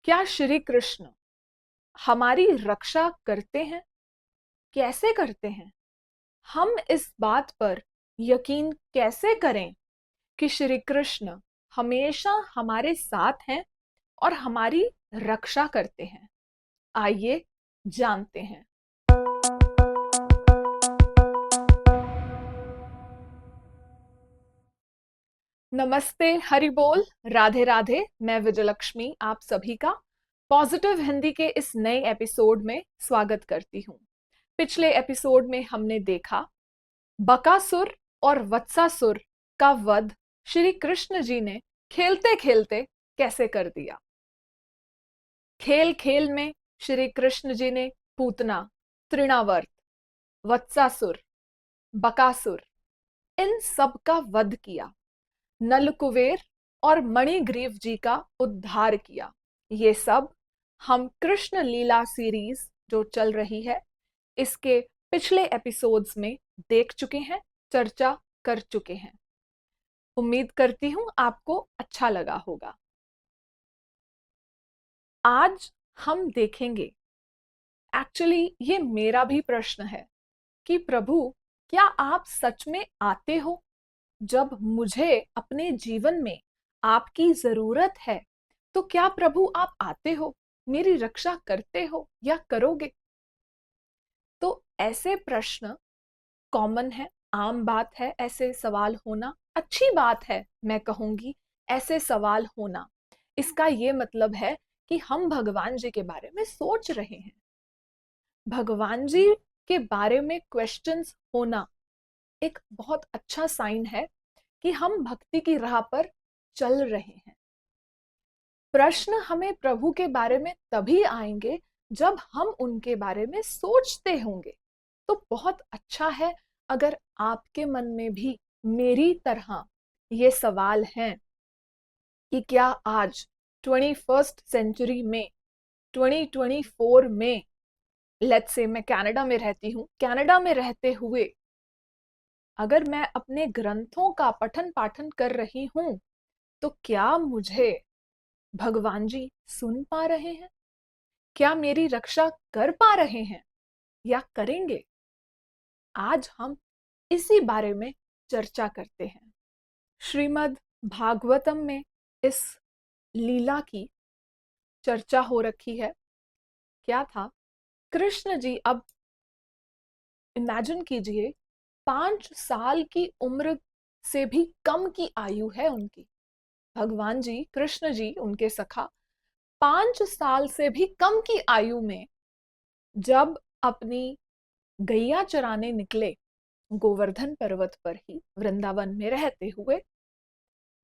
क्या श्री कृष्ण हमारी रक्षा करते हैं? कैसे करते हैं? हम इस बात पर यकीन कैसे करें कि श्री कृष्ण हमेशा हमारे साथ हैं और हमारी रक्षा करते हैं? आइए जानते हैं। नमस्ते, हरि बोल, राधे राधे। मैं विजयलक्ष्मी आप सभी का पॉजिटिव हिंदी के इस नए एपिसोड में स्वागत करती हूँ। पिछले एपिसोड में हमने देखा बकासुर और वत्सासुर का वध श्री कृष्ण जी ने खेलते खेलते कैसे कर दिया। खेल खेल में श्री कृष्ण जी ने पूतना, तृणावर्त, वत्सासुर, बकासुर इन सब का वध किया। नलकुबेर और मणिग्रीव जी का उद्धार किया। ये सब हम कृष्ण लीला सीरीज जो चल रही है इसके पिछले एपिसोड्स में देख चुके हैं, चर्चा कर चुके हैं। उम्मीद करती हूं आपको अच्छा लगा होगा। आज हम देखेंगे, एक्चुअली ये मेरा भी प्रश्न है कि प्रभु क्या आप सच में आते हो? जब मुझे अपने जीवन में आपकी जरूरत है तो क्या प्रभु आप आते हो, मेरी रक्षा करते हो या करोगे? तो ऐसे प्रश्न कॉमन है, आम बात है ऐसे सवाल होना, अच्छी बात है मैं कहूंगी ऐसे सवाल होना। इसका ये मतलब है कि हम भगवान जी के बारे में सोच रहे हैं। भगवान जी के बारे में क्वेश्चंस होना एक बहुत अच्छा साइन है कि हम भक्ति की राह पर चल रहे हैं। प्रश्न हमें प्रभु के बारे में तभी आएंगे जब हम उनके बारे में सोचते होंगे। तो बहुत अच्छा है अगर आपके मन में भी मेरी तरह ये सवाल हैं कि क्या आज 21st सेंचुरी में 2024 में, लेट्स से मैं कनाडा में रहती हूँ, कनाडा में रहते हुए अगर मैं अपने ग्रंथों का पठन पाठन कर रही हूं तो क्या मुझे भगवान जी सुन पा रहे हैं? क्या मेरी रक्षा कर पा रहे हैं या करेंगे? आज हम इसी बारे में चर्चा करते हैं। श्रीमद् भागवतम में इस लीला की चर्चा हो रखी है। क्या था, कृष्ण जी, अब इमेजिन कीजिए 5 साल की उम्र से भी कम की आयु है उनकी। भगवान जी, कृष्ण जी, उनके सखा 5 साल से भी कम की आयु में जब अपनी गैया चराने निकले गोवर्धन पर्वत पर ही वृंदावन में रहते हुए,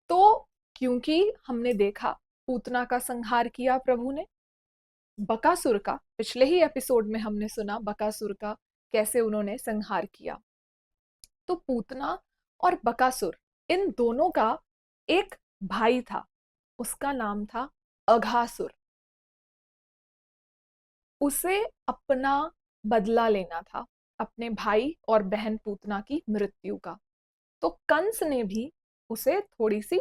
तो क्योंकि हमने देखा पूतना का संहार किया प्रभु ने, बकासुर का पिछले ही एपिसोड में हमने सुना बकासुर का कैसे उन्होंने संहार किया। तो पूतना और बकासुर इन दोनों का एक भाई था, उसका नाम था अघासुर। उसे अपना बदला लेना था अपने भाई और बहन पूतना की मृत्यु का। तो कंस ने भी उसे थोड़ी सी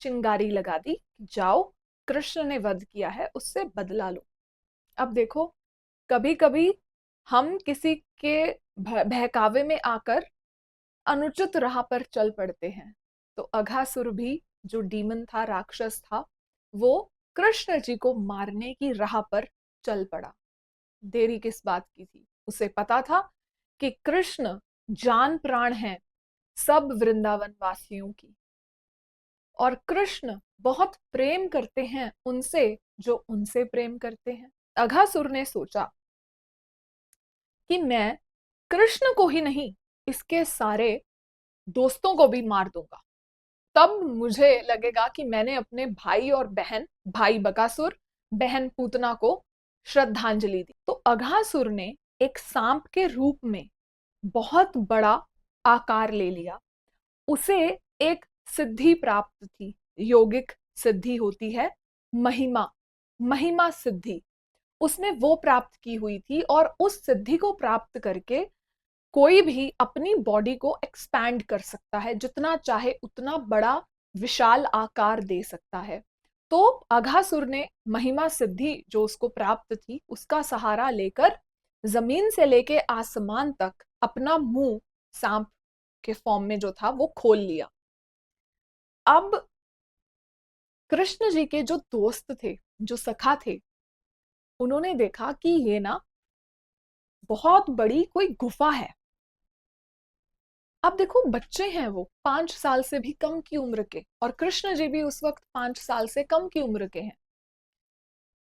चिंगारी लगा दी, जाओ कृष्ण ने वध किया है उससे बदला लो। अब देखो, कभी कभी हम किसी के बहकावे में आकर अनुचित राह पर चल पड़ते हैं। तो अघासुर भी जो डीमन था, राक्षस था, वो कृष्ण जी को मारने की राह पर चल पड़ा। देरी किस बात की थी? उसे पता था कि कृष्ण जान प्राण हैं सब वृंदावन वासियों की, और कृष्ण बहुत प्रेम करते हैं उनसे जो उनसे प्रेम करते हैं। अघासुर ने सोचा कि मैं कृष्ण को ही नहीं, इसके सारे दोस्तों को भी मार दूंगा, तब मुझे लगेगा कि मैंने अपने भाई और बहन, भाई बकासुर, बहन पूतना को श्रद्धांजलि दी। तो अघासुर ने एक सांप के रूप में बहुत बड़ा आकार ले लिया। उसे एक सिद्धि प्राप्त थी, योगिक सिद्धि होती है महिमा, महिमा सिद्धि, उसने वो प्राप्त की हुई थी। और उस सिद्धि को प्राप्त करके कोई भी अपनी बॉडी को एक्सपैंड कर सकता है, जितना चाहे उतना बड़ा विशाल आकार दे सकता है। तो अघासुर ने महिमा सिद्धि जो उसको प्राप्त थी उसका सहारा लेकर जमीन से लेके आसमान तक अपना मुंह सांप के फॉर्म में जो था वो खोल लिया। अब कृष्ण जी के जो दोस्त थे, जो सखा थे, उन्होंने देखा कि ये ना बहुत बड़ी कोई गुफा है। अब देखो बच्चे हैं वो 5 साल से भी कम की उम्र के, और कृष्ण जी भी उस वक्त 5 साल से कम की उम्र के हैं।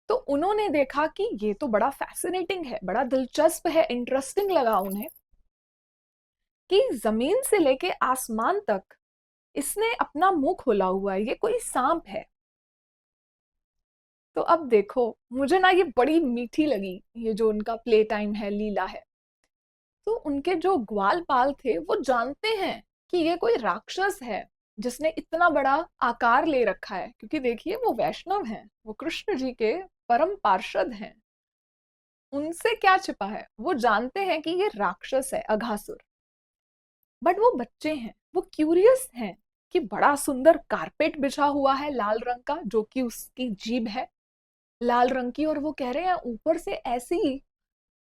तो उन्होंने देखा कि ये तो बड़ा फैसिनेटिंग है, बड़ा दिलचस्प है, इंटरेस्टिंग लगा उन्हें कि जमीन से लेके आसमान तक इसने अपना मुंह खोला हुआ है, ये कोई सांप है। तो अब देखो मुझे ना ये बड़ी मीठी लगी, ये जो उनका प्ले टाइम है, लीला है। तो उनके जो ग्वालपाल थे वो जानते हैं कि ये कोई राक्षस है जिसने इतना बड़ा आकार ले रखा है, क्योंकि देखिए वो वैष्णव हैं, वो कृष्ण जी के परम पार्षद हैं। उनसे क्या छिपा है, वो जानते हैं कि ये राक्षस है अघासुर। बट वो बच्चे हैं, वो क्यूरियस हैं कि बड़ा सुंदर कारपेट बिछा हुआ है लाल रंग का, जो कि उसकी जीभ है लाल रंग की, और वो कह रहे हैं ऊपर से ऐसी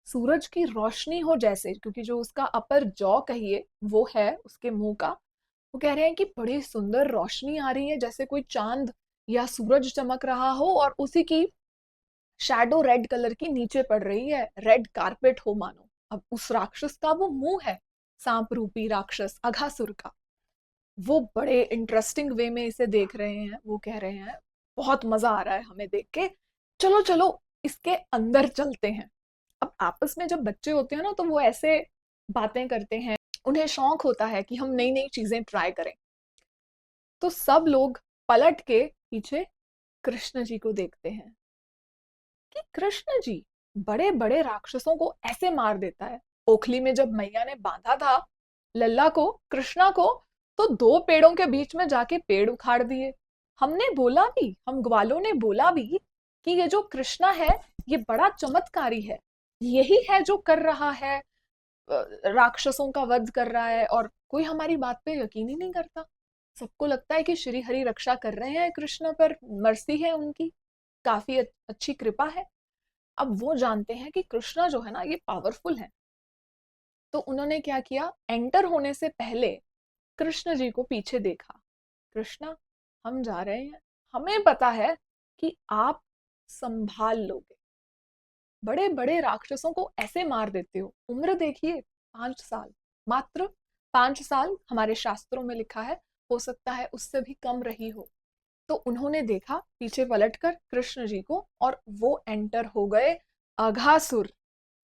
सूरज की रोशनी हो जैसे, क्योंकि जो उसका अपर जॉ कहिए वो है उसके मुंह का, वो कह रहे हैं कि बड़ी सुंदर रोशनी आ रही है, जैसे कोई चांद या सूरज चमक रहा हो और उसी की शैडो रेड कलर की नीचे पड़ रही है, रेड कारपेट हो मानो। अब उस राक्षस का वो मुंह है, सांप रूपी राक्षस अघासुर का। वो बड़े इंटरेस्टिंग वे में इसे देख रहे हैं, वो कह रहे हैं बहुत मजा आ रहा है हमें देख के, चलो चलो इसके अंदर चलते हैं। अब आपस में जब बच्चे होते हैं ना तो वो ऐसे बातें करते हैं, उन्हें शौक होता है कि हम नई नई चीजें ट्राई करें। तो सब लोग पलट के पीछे कृष्ण जी को देखते हैं कि कृष्ण जी बड़े बड़े राक्षसों को ऐसे मार देता है। ओखली में जब मैया ने बांधा था लल्ला को, कृष्णा को, तो 2 पेड़ों के बीच में जाके पेड़ उखाड़ दिए। हमने बोला भी, हम ग्वालों ने बोला भी कि ये जो कृष्णा है ये बड़ा चमत्कारी है, यही है जो कर रहा है, राक्षसों का वध कर रहा है, और कोई हमारी बात पे यकीन ही नहीं करता। सबको लगता है कि श्री हरि रक्षा कर रहे हैं कृष्ण पर, मर्सी है उनकी, काफी अच्छी कृपा है। अब वो जानते हैं कि कृष्णा जो है ना ये पावरफुल है। तो उन्होंने क्या किया, एंटर होने से पहले कृष्ण जी को पीछे देखा। कृष्णा, हम जा रहे हैं, हमें पता है कि आप संभाल लोगे, बड़े बड़े राक्षसों को ऐसे मार देते हो। उम्र देखिए 5 साल, मात्र 5 साल हमारे शास्त्रों में लिखा है, हो सकता है उससे भी कम रही हो। तो उन्होंने देखा पीछे पलटकर कृष्ण जी को, और वो एंटर हो गए अघासुर,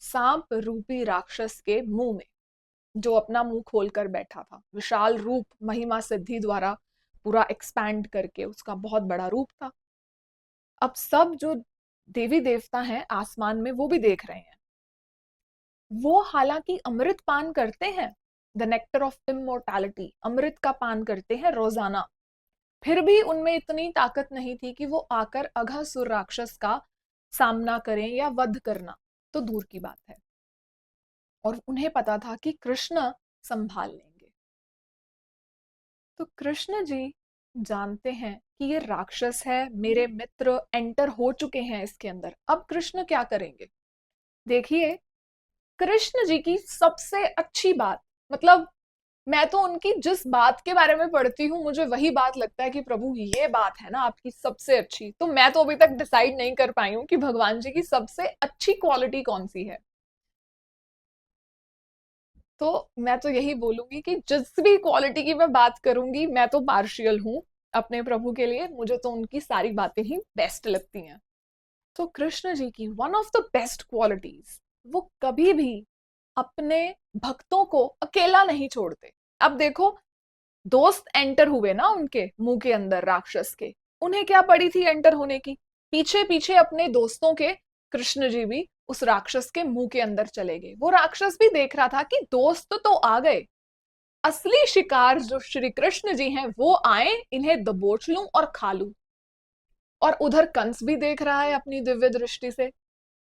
सांप रूपी राक्षस के मुंह में, जो अपना मुंह खोलकर बैठा था। विशाल रूप महिमा सिद्धि द्वारा पूरा एक्सपैंड करके उसका बहुत बड़ा रूप था। अब सब जो देवी देवता हैं आसमान में वो भी देख रहे हैं। वो हालांकि अमृत पान करते हैं, द नेक्टर ऑफ इमोर्टैलिटी, अमृत का पान करते हैं रोजाना, फिर भी उनमें इतनी ताकत नहीं थी कि वो आकर अघासुर राक्षस का सामना करें या वध करना तो दूर की बात है। और उन्हें पता था कि कृष्ण संभाल लेंगे। तो कृष्ण जी जानते हैं कि ये राक्षस है, मेरे मित्र एंटर हो चुके हैं इसके अंदर। अब कृष्ण क्या करेंगे, देखिए कृष्ण जी की सबसे अच्छी बात, मतलब मैं तो उनकी जिस बात के बारे में पढ़ती हूँ मुझे वही बात लगता है कि प्रभु ये बात है ना आपकी सबसे अच्छी। तो मैं तो अभी तक डिसाइड नहीं कर पाई हूँ कि भगवान जी की सबसे अच्छी क्वालिटी कौन सी है। तो मैं तो यही बोलूंगी कि जिस भी क्वालिटी की मैं बात करूंगी मैं तो पार्शियल हूँ अपने प्रभु के लिए, मुझे तो उनकी सारी बातें ही बेस्ट लगती हैं। तो कृष्ण जी की one of the best qualities, वो कभी भी अपने भक्तों को अकेला नहीं छोड़ते। अब देखो दोस्त एंटर हुए ना उनके मुंह के अंदर राक्षस के, उन्हें क्या पड़ी थी एंटर होने की, पीछे पीछे अपने दोस्तों के कृष्ण जी भी उस राक्षस के मुंह के अंदर चले गए। वो राक्षस भी देख रहा था कि दोस्त तो आ गए, असली शिकार जो श्री कृष्ण जी हैं वो आए, इन्हें दबोच लूं और खा लूं। और उधर कंस भी देख रहा है अपनी दिव्य दृष्टि से,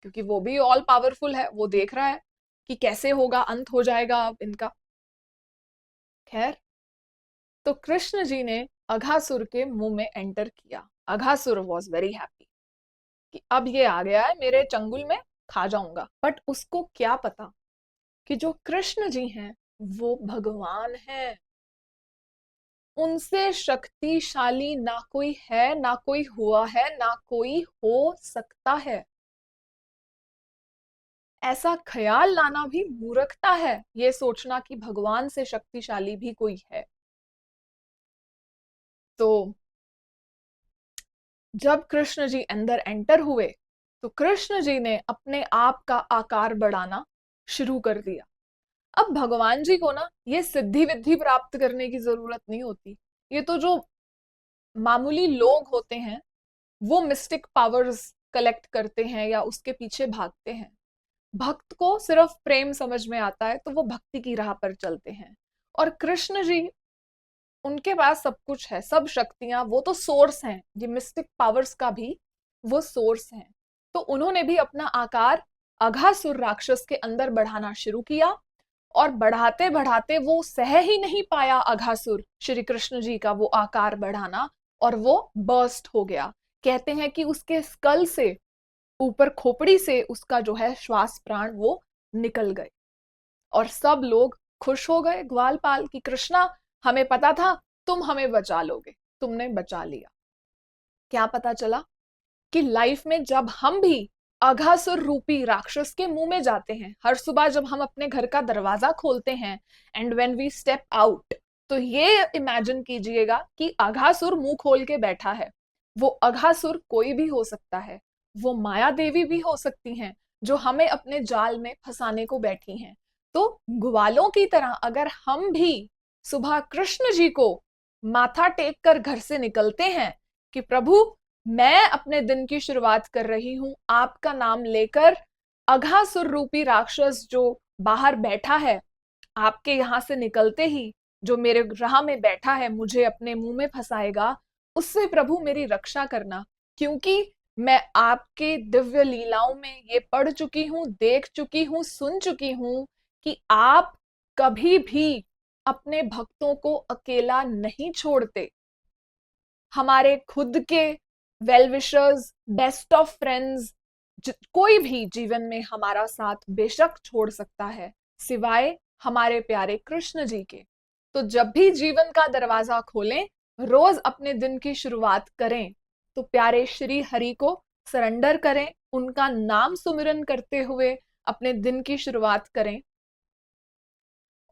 क्योंकि वो भी ऑल पावरफुल है, वो देख रहा है कि कैसे होगा, अंत हो जाएगा अब इनका। खैर, तो कृष्ण जी ने अघासुर के मुंह में एंटर किया। अघासुर वॉज वेरी हैप्पी कि अब ये आ गया है मेरे चंगुल में, खा जाऊंगा। बट उसको क्या पता कि जो कृष्ण जी हैं वो भगवान हैं, उनसे शक्तिशाली ना कोई है, ना कोई हुआ है, ना कोई हो सकता है। ऐसा ख्याल लाना भी मूर्खता है, ये सोचना कि भगवान से शक्तिशाली भी कोई है। तो जब कृष्ण जी अंदर एंटर हुए तो कृष्ण जी ने अपने आप का आकार बढ़ाना शुरू कर दिया। अब भगवान जी को ना ये सिद्धि विद्धि प्राप्त करने की जरूरत नहीं होती। ये तो जो मामूली लोग होते हैं वो मिस्टिक पावर्स कलेक्ट करते हैं या उसके पीछे भागते हैं। भक्त को सिर्फ प्रेम समझ में आता है तो वो भक्ति की राह पर चलते हैं। और कृष्ण जी, उनके पास सब कुछ है, सब शक्तियां, वो तो सोर्स हैं, ये मिस्टिक पावर्स का भी वो सोर्स हैं। तो उन्होंने भी अपना आकार अघासुर राक्षस के अंदर बढ़ाना शुरू किया। और बढ़ाते बढ़ाते वो सह ही नहीं पाया अघासुर श्री कृष्ण जी का वो आकार बढ़ाना, और वो बर्स्ट हो गया। कहते हैं कि उसके स्कल से, ऊपर खोपड़ी से उसका जो है श्वास प्राण वो निकल गए। और सब लोग खुश हो गए ग्वालपाल की, कृष्णा हमें पता था तुम हमें बचा लोगे, तुमने बचा लिया। क्या पता चला कि लाइफ में जब हम भी अघासुर रूपी राक्षस के मुंह में जाते हैं, हर सुबह जब हम अपने घर का दरवाजा खोलते हैं, and when we step out, तो ये इमेजिन कीजिएगा कि अघासुर मुंह खोल के बैठा है। वो अघासुर कोई भी हो सकता है, वो माया देवी भी हो सकती हैं जो हमें अपने जाल में फंसाने को बैठी हैं। तो ग्वालों की तरह अगर हम भी सुबह कृष्ण जी को माथा टेक कर घर से निकलते हैं कि प्रभु मैं अपने दिन की शुरुआत कर रही हूं आपका नाम लेकर, अघासुर रूपी राक्षस जो बाहर बैठा है आपके यहां से निकलते ही जो मेरे राह में बैठा है मुझे अपने मुंह में फंसाएगा, उससे प्रभु मेरी रक्षा करना। क्योंकि मैं आपके दिव्य लीलाओं में ये पढ़ चुकी हूं, देख चुकी हूं, सुन चुकी हूं कि आप कभी भी अपने भक्तों को अकेला नहीं छोड़ते। हमारे खुद के well wishers, best of friends, कोई भी जीवन में हमारा साथ बेशक छोड़ सकता है सिवाय हमारे प्यारे कृष्ण जी के। तो जब भी जीवन का दरवाजा खोलें, रोज अपने दिन की शुरुआत करें तो प्यारे श्री हरि को सरेंडर करें, उनका नाम सुमिरन करते हुए अपने दिन की शुरुआत करें।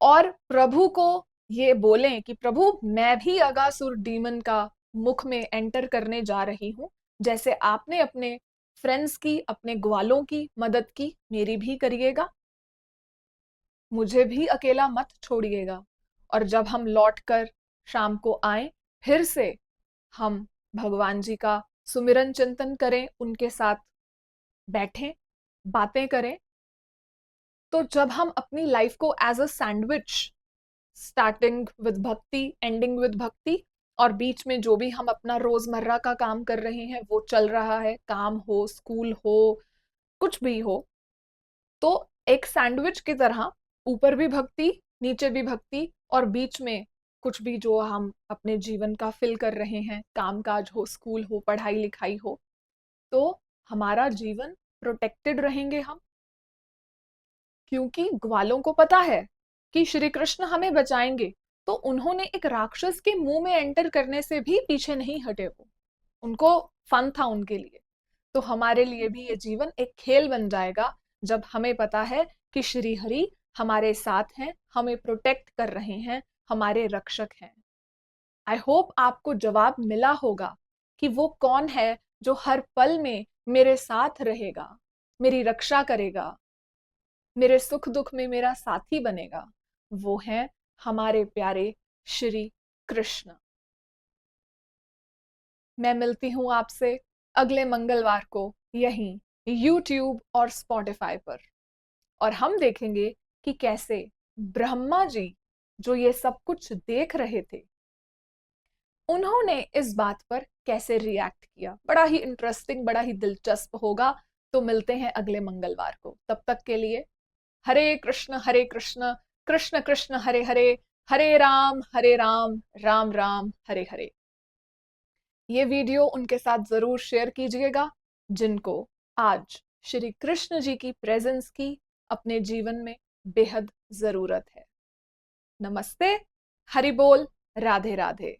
और प्रभु को ये बोलें कि प्रभु मैं भी अगासुर डीमन का मुख में एंटर करने जा रही हूं, जैसे आपने अपने फ्रेंड्स की, अपने ग्वालों की मदद की, मेरी भी करिएगा, मुझे भी अकेला मत छोड़िएगा। और जब हम लौट कर शाम को आए, फिर से हम भगवान जी का सुमिरन चिंतन करें, उनके साथ बैठें, बातें करें। तो जब हम अपनी लाइफ को as a sandwich, starting with bhakti, ending with bhakti, और बीच में जो भी हम अपना रोजमर्रा का काम कर रहे हैं वो चल रहा है, काम हो, स्कूल हो, कुछ भी हो, तो एक सैंडविच की तरह ऊपर भी भक्ति, नीचे भी भक्ति, और बीच में कुछ भी जो हम अपने जीवन का फिल कर रहे हैं, काम काज हो, स्कूल हो, पढ़ाई लिखाई हो, तो हमारा जीवन प्रोटेक्टेड रहेंगे हम। क्योंकि ग्वालों को पता है कि श्री कृष्ण हमें बचाएंगे, तो उन्होंने एक राक्षस के मुंह में एंटर करने से भी पीछे नहीं हटे। वो, उनको फन था उनके लिए। तो हमारे लिए भी ये जीवन एक खेल बन जाएगा जब हमें पता है कि श्री हरि हमारे साथ हैं, हमें प्रोटेक्ट कर रहे हैं, हमारे रक्षक हैं। आई होप आपको जवाब मिला होगा कि वो कौन है जो हर पल में मेरे साथ रहेगा, मेरी रक्षा करेगा, मेरे सुख दुख में मेरा साथी बनेगा। वो है हमारे प्यारे श्री कृष्ण। मैं मिलती हूं आपसे अगले मंगलवार को यहीं YouTube और Spotify पर, और हम देखेंगे कि कैसे ब्रह्मा जी जो ये सब कुछ देख रहे थे, उन्होंने इस बात पर कैसे रिएक्ट किया। बड़ा ही इंटरेस्टिंग, बड़ा ही दिलचस्प होगा। तो मिलते हैं अगले मंगलवार को। तब तक के लिए हरे कृष्ण कृष्ण कृष्ण हरे हरे, हरे राम राम राम हरे हरे। ये वीडियो उनके साथ जरूर शेयर कीजिएगा जिनको आज श्री कृष्ण जी की प्रेजेंस की अपने जीवन में बेहद जरूरत है। नमस्ते, हरि बोल, राधे राधे।